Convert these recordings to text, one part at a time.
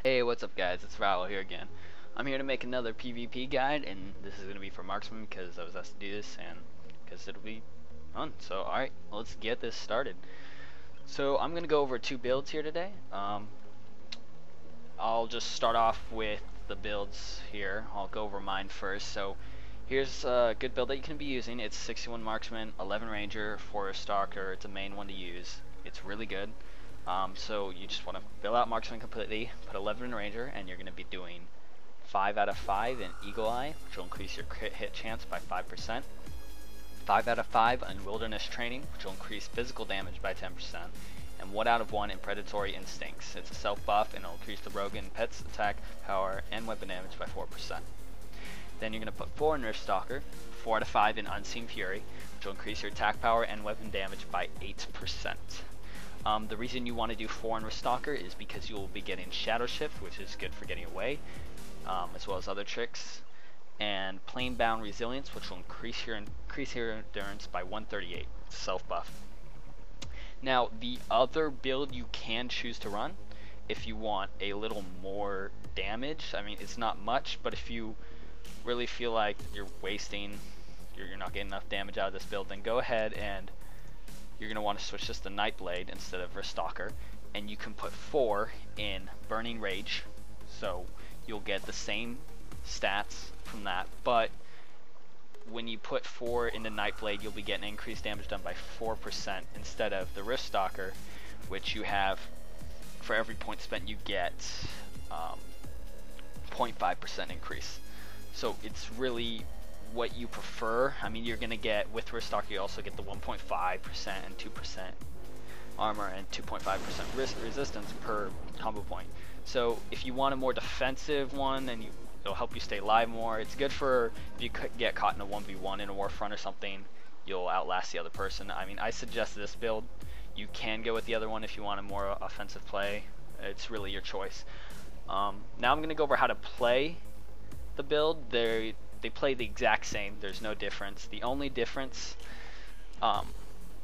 Hey, what's up guys, it's Raul here again. I'm here to make another PvP guide, and this is going to be for Marksman because I was asked to do this and because it'll be fun. So alright, let's get this started. So I'm going to go over two builds here today. I'll just start off with the builds here. I'll go over mine first. So here's a good build that you can be using. It's 61 Marksman, 11 Ranger, 4 Stalker. It's a main one to use. It's really good. So you just want to fill out Marksman completely, put 11 in Ranger, and you're going to be doing 5 out of 5 in Eagle Eye, which will increase your crit hit chance by 5%. 5 out of 5 in Wilderness Training, which will increase physical damage by 10%. And 1 out of 1 in Predatory Instincts. It's a self buff, and it'll increase the rogue and pet's attack, power, and weapon damage by 4%. Then you're going to put 4 in Rift Stalker, 4 out of 5 in Unseen Fury, which will increase your attack power and weapon damage by 8%. The reason you want to do 4 in Rift Stalker is because you will be getting Shadow Shift, which is good for getting away, as well as other tricks, and Plane Bound Resilience, which will increase your endurance by 138. It's self buff. Now, the other build you can choose to run, if you want a little more damage, I mean it's not much, but if you really feel like you're wasting, you're not getting enough damage out of this build, then go ahead and you're going to want to switch this to Nightblade instead of Rift Stalker, and you can put 4 in Burning Rage, so you'll get the same stats from that, but when you put 4 into Nightblade, you'll be getting increased damage done by 4% instead of the Rift Stalker, which you have, for every point spent you get 0.5% increase. So it's really what you prefer. I mean, you're gonna get, with Rift Stalker you also get the 1.5% and 2% armor and 2.5% resistance per combo point. So if you want a more defensive one, and it'll help you stay alive more. It's good for if you get caught in a 1v1 in a Warfront or something, you'll outlast the other person. I mean, I suggest this build. You can go with the other one if you want a more offensive play. It's really your choice. Now I'm gonna go over how to play the build. They play the exact same. There's no difference. The only difference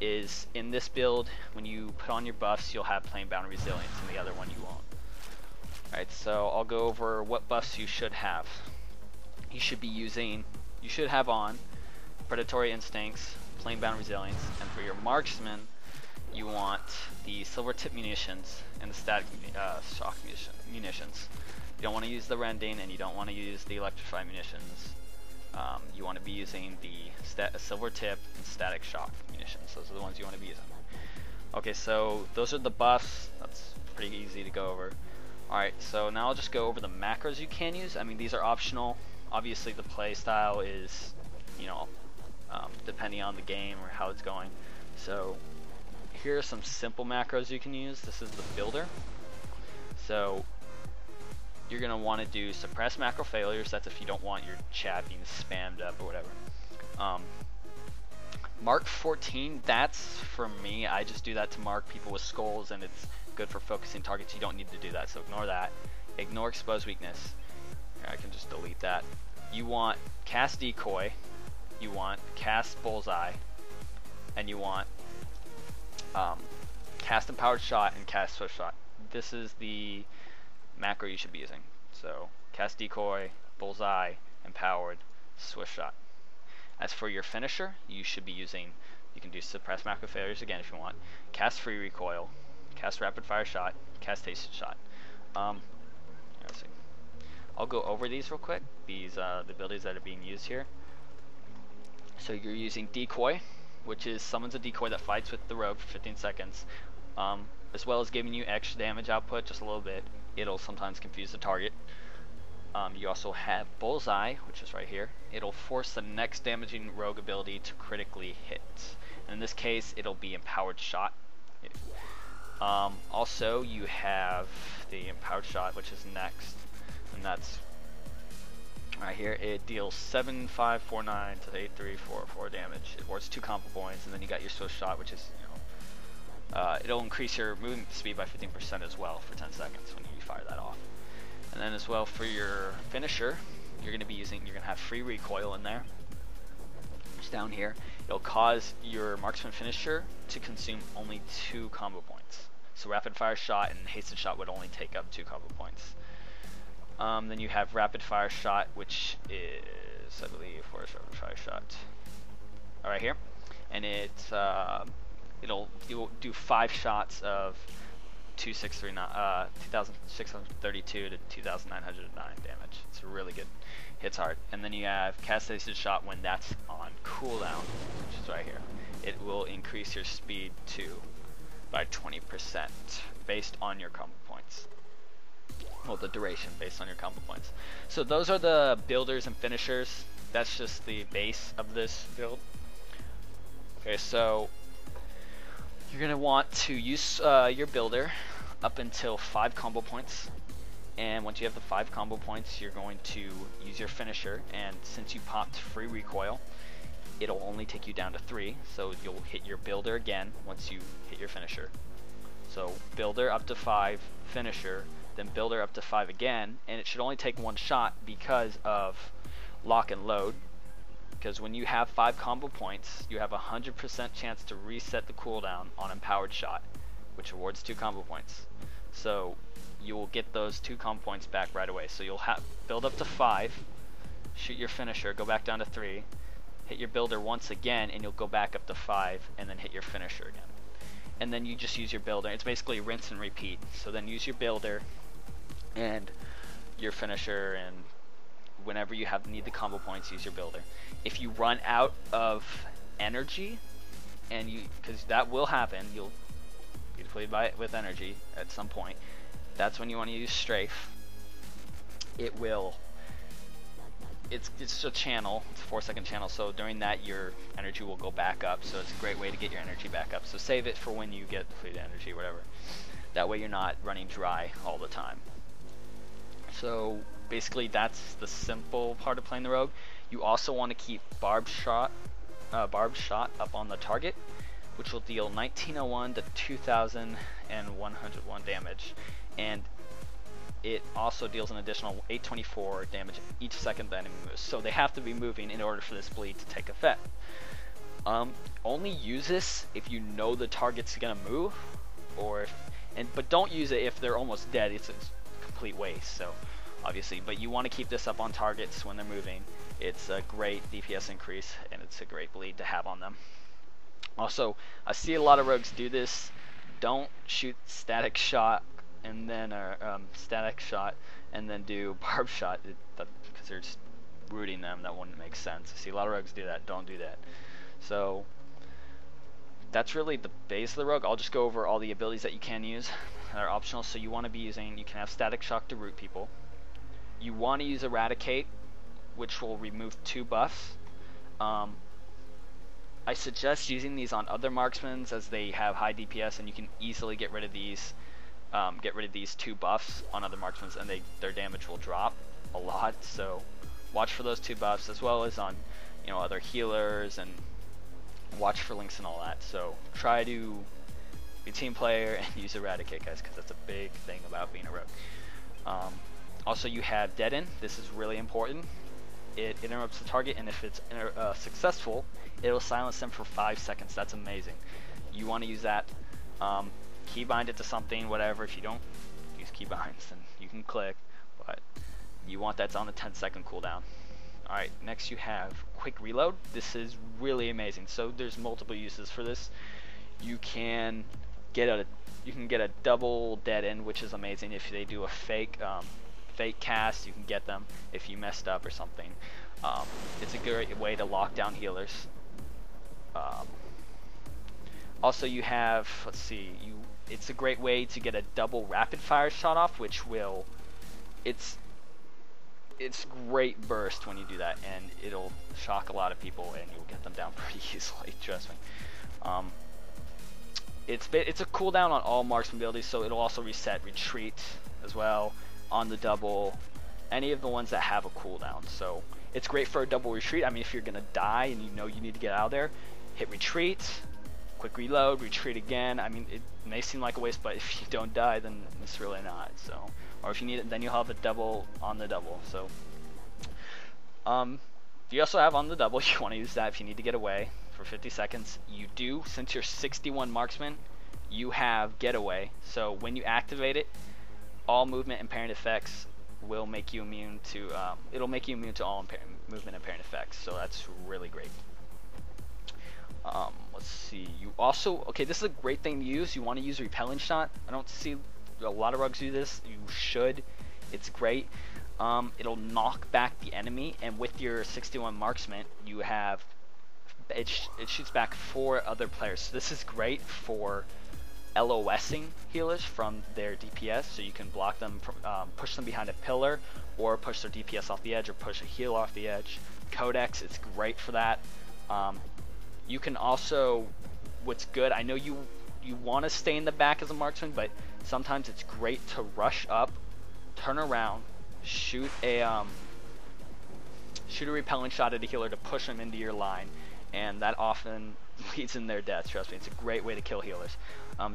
is in this build, when you put on your buffs, you'll have Plane Bound Resilience, and the other one you won't. Alright, so I'll go over what buffs you should have. You should have on Predatory Instincts, Plane Bound Resilience, and for your Marksman, you want the Silver Tip Munitions and the Static Shock Munitions. You don't want to use the Rending, and you don't want to use the Electrify Munitions. You want to be using the Silver Tip and Static Shock Munitions. Those are the ones you want to be using. Okay, so those are the buffs. That's pretty easy to go over. Alright, so now I'll just go over the macros you can use. I mean, these are optional. Obviously the play style is, depending on the game or how it's going. So here are some simple macros you can use. This is the builder. So you're going to want to do suppress macro failures. That's if you don't want your chat being spammed up or whatever. Mark 14, that's for me. I just do that to mark people with skulls, and it's good for focusing targets. You don't need to do that, so ignore that. Ignore exposed weakness. I can just delete that. You want cast decoy, you want cast bullseye, and you want cast empowered shot and cast swift shot. This is the macro you should be using. So cast decoy, bullseye, empowered, swift shot. As for your finisher, you should be using, you can do suppress macro failures again if you want, cast free recoil, cast rapid fire shot, cast hasted shot. Let's see. I'll go over these real quick. These the abilities that are being used here. So you're using decoy, which is summons a decoy that fights with the rogue for 15 seconds, as well as giving you extra damage output, just a little bit. It'll sometimes confuse the target. You also have bullseye, which is right here. It'll force the next damaging rogue ability to critically hit. And in this case, it'll be empowered shot. Also, you have the empowered shot, which is next, and that's right here. It deals 7,549 to 8,344 damage. It works 2 combo points, and then you got your swift shot, which is, it'll increase your movement speed by 15% as well for 10 seconds when you fire that off. And then as well for your finisher, you're going to have free recoil in there. It's down here. It'll cause your marksman finisher to consume only 2 combo points. So rapid fire shot and hasted shot would only take up 2 combo points. Then you have rapid fire shot, which is, I believe, where's rapid fire shot? All right, here, and you'll do 5 shots of 2632 to 2909 damage. It's really good. Hits hard. And then you have Hasted Shot when that's on cooldown, which is right here. It will increase your speed by 20% based on your combo points. Well, the duration based on your combo points. So those are the builders and finishers. That's just the base of this build. Okay, so you're gonna want to use your builder up until 5 combo points, and once you have the 5 combo points, you're going to use your finisher. And since you popped free recoil, it'll only take you down to 3. So you'll hit your builder again once you hit your finisher. So builder up to 5, finisher, then builder up to 5 again, and it should only take 1 shot because of lock and load. Because when you have 5 combo points, you have a 100% chance to reset the cooldown on empowered shot, which awards 2 combo points. So you will get those 2 combo points back right away. So you'll build up to 5, shoot your finisher, go back down to 3, hit your builder once again, and you'll go back up to 5, and then hit your finisher again. And then you just use your builder. It's basically rinse and repeat. So then use your builder and your finisher, and whenever you need the combo points, use your builder. If you run out of energy, and because that will happen, you'll be depleted with energy at some point. That's when you want to use strafe. It's a channel, it's a 4-second channel, so during that your energy will go back up, so it's a great way to get your energy back up. So save it for when you get depleted energy, whatever. That way you're not running dry all the time. So basically that's the simple part of playing the rogue. You also want to keep barbed shot up on the target, which will deal 1901 to 2101 damage, and it also deals an additional 824 damage each second the enemy moves. So they have to be moving in order for this bleed to take effect. Only use this if you know the target's gonna move, but don't use it if they're almost dead. It's a complete waste. So obviously, but you want to keep this up on targets when they're moving. It's a great DPS increase, and it's a great bleed to have on them. Also, I see a lot of rogues do this. Don't shoot static shot and then do barb shot, because they're just rooting them. That wouldn't make sense. I see a lot of rogues do that. Don't do that. So that's really the base of the rogue. I'll just go over all the abilities that you can use that are optional. So you want to be using, you can have static shock to root people. You want to use eradicate, which will remove 2 buffs. I suggest using these on other marksmen as they have high DPS, and you can easily get rid of these 2 buffs on other marksmen, and their damage will drop a lot. So watch for those 2 buffs, as well as on other healers, and watch for links and all that. So try to be a team player and use eradicate, guys, because that's a big thing about being a rogue. Also, you have dead end. This is really important. It interrupts the target, and if it's successful, it'll silence them for 5 seconds. That's amazing. You want to use that. Keybind it to something, whatever. If you don't use keybinds, then you can click, but you want that's on the 10-second cooldown. Alright, next you have quick reload. This is really amazing. So there's multiple uses for this. You can get a double dead end, which is amazing. If they do a fake cast, you can get them if you messed up or something. It's a great way to lock down healers. Also, you have, it's a great way to get a double rapid fire shot off, which will, it's great burst when you do that, and it'll shock a lot of people, and you'll get them down pretty easily, trust me. It's a cooldown on all marksman abilities, so it'll also reset retreat as well on the double, any of the ones that have a cooldown. So it's great for a double retreat. I mean, if you're gonna die and you know you need to get out of there, hit retreat, quick reload, retreat again. I mean, it may seem like a waste, but if you don't die, then it's really not. So, or if you need it, then you'll have a double on the double. So you also have on the double, you want to use that if you need to get away for 50 seconds. You do, since you're 61 marksman, you have Getaway. So when you activate it, all movement and parent effects will make you immune to, it'll make you immune to all movement and parent effects. So that's really great. Let's see. You also, okay, this is a great thing to use. You want to use Repelling Shot. I don't see a lot of rogues do this. You should. It's great. It'll knock back the enemy, and with your 61 Marksman, you have it shoots back 4 other players. So this is great for LOSing healers from their DPS, so you can block them from, push them behind a pillar, or push their DPS off the edge, or push a heal off the edge. Codex, it's great for that. You can also, what's good, I know you want to stay in the back as a marksman, but sometimes it's great to rush up, turn around, shoot a repelling shot at a healer to push them into your line, and that often leads in their death. Trust me, it's a great way to kill healers.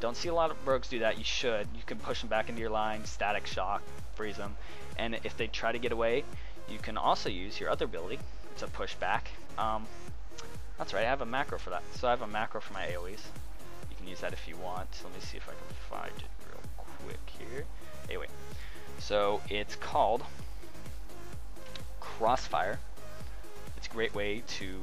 Don't see a lot of rogues do that. You should. You can push them back into your line, static shock, freeze them, and if they try to get away, you can also use your other ability to push back. That's right, I have a macro for that. So I have a macro for my AoEs. You can use that if you want. So let me see if I can find it real quick here. Anyway, so it's called Crossfire. It's a great way to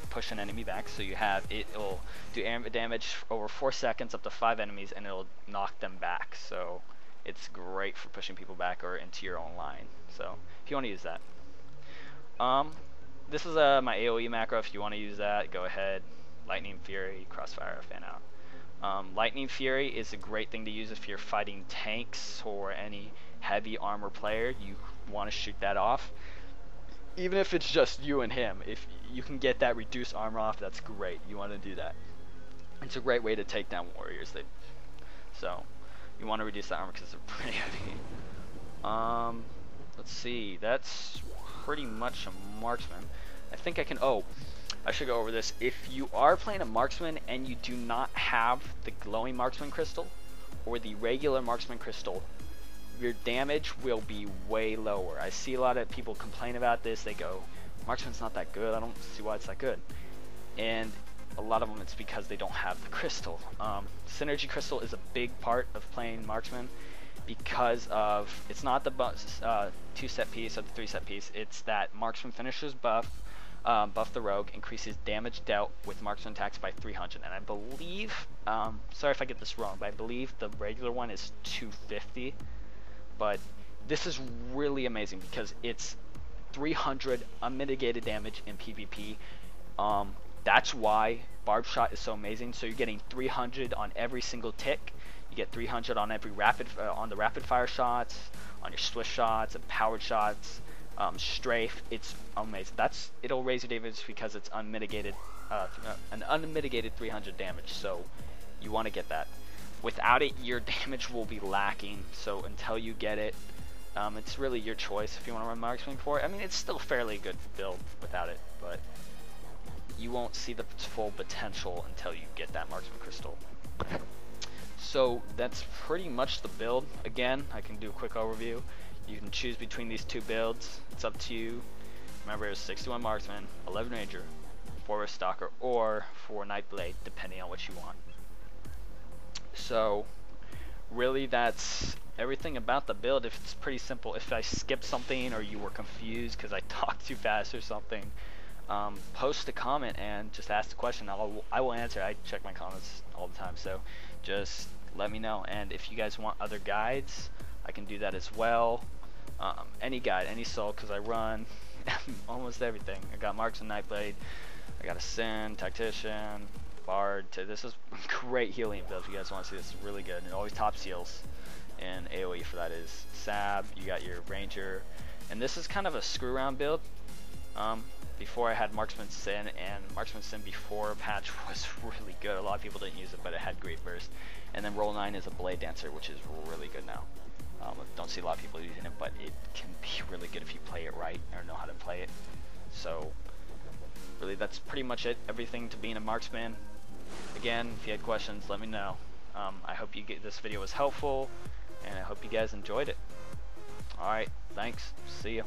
push an enemy back. So you have, it'll do damage over 4 seconds up to 5 enemies, and it'll knock them back. So it's great for pushing people back or into your own line. So if you want to use that. This is my AoE macro. If you want to use that, go ahead. Lightning Fury, Crossfire, fan out. Lightning Fury is a great thing to use if you're fighting tanks or any heavy armor player. You want to shoot that off. Even if it's just you and him, if you can get that reduced armor off, that's great. You want to do that. It's a great way to take down warriors. So you want to reduce that armor because they're pretty heavy. Let's see. That's pretty much a marksman. I think I can, I should go over this. If you are playing a marksman and you do not have the glowing marksman crystal or the regular marksman crystal, your damage will be way lower. I see a lot of people complain about this. They go, marksman's not that good. I don't see why it's that good. And a lot of them, it's because they don't have the crystal. Synergy crystal is a big part of playing marksman, because of, it's not the 2-set piece or the 3-set piece, it's that marksman finishers buff the rogue, increases damage dealt with marksman attacks by 300, and I believe, sorry if I get this wrong, but I believe the regular one is 250, but this is really amazing because it's 300 unmitigated damage in PvP. That's why Barb Shot is so amazing. So you're getting 300 on every single tick. You get 300 on every on the rapid fire shots, on your swift shots, and powered shots, strafe. It's amazing. It'll raise your damage because it's unmitigated, an unmitigated 300 damage. So you want to get that. Without it, your damage will be lacking. So until you get it, it's really your choice if you want to run marksman for it. I mean, it's still fairly good build without it, but you won't see the full potential until you get that marksman crystal. So that's pretty much the build. Again, I can do a quick overview. You can choose between these 2 builds. It's up to you. Remember, it's 61 marksman, 11 ranger, 4 stalker, or 4 nightblade, depending on what you want. So really, that's everything about the build. If it's pretty simple, if I skipped something or you were confused because I talked too fast or something, post a comment and just ask the question. I will answer. I check my comments all the time, so just let me know. And if you guys want other guides, I can do that as well. Any guide, any soul, because I run almost everything. I got Marksman, Nightblade, I got a Sin, Tactician, Bard. This is great healing build. If you guys want to see this, is really good. And always top seals, and AoE for that is Sab. You got your Ranger, and this is kind of a screw around build. Before I had Marksman Sin, and Marksman Sin before patch was really good. A lot of people didn't use it, but it had great burst. And then Roll 9 is a Blade Dancer, which is really good now. Don't see a lot of people using it, but it can be really good if you play it right or know how to play it. So really, that's pretty much it. Everything to being a marksman. Again, if you had questions, let me know. I hope this video was helpful, and I hope you guys enjoyed it. Alright, thanks. See ya.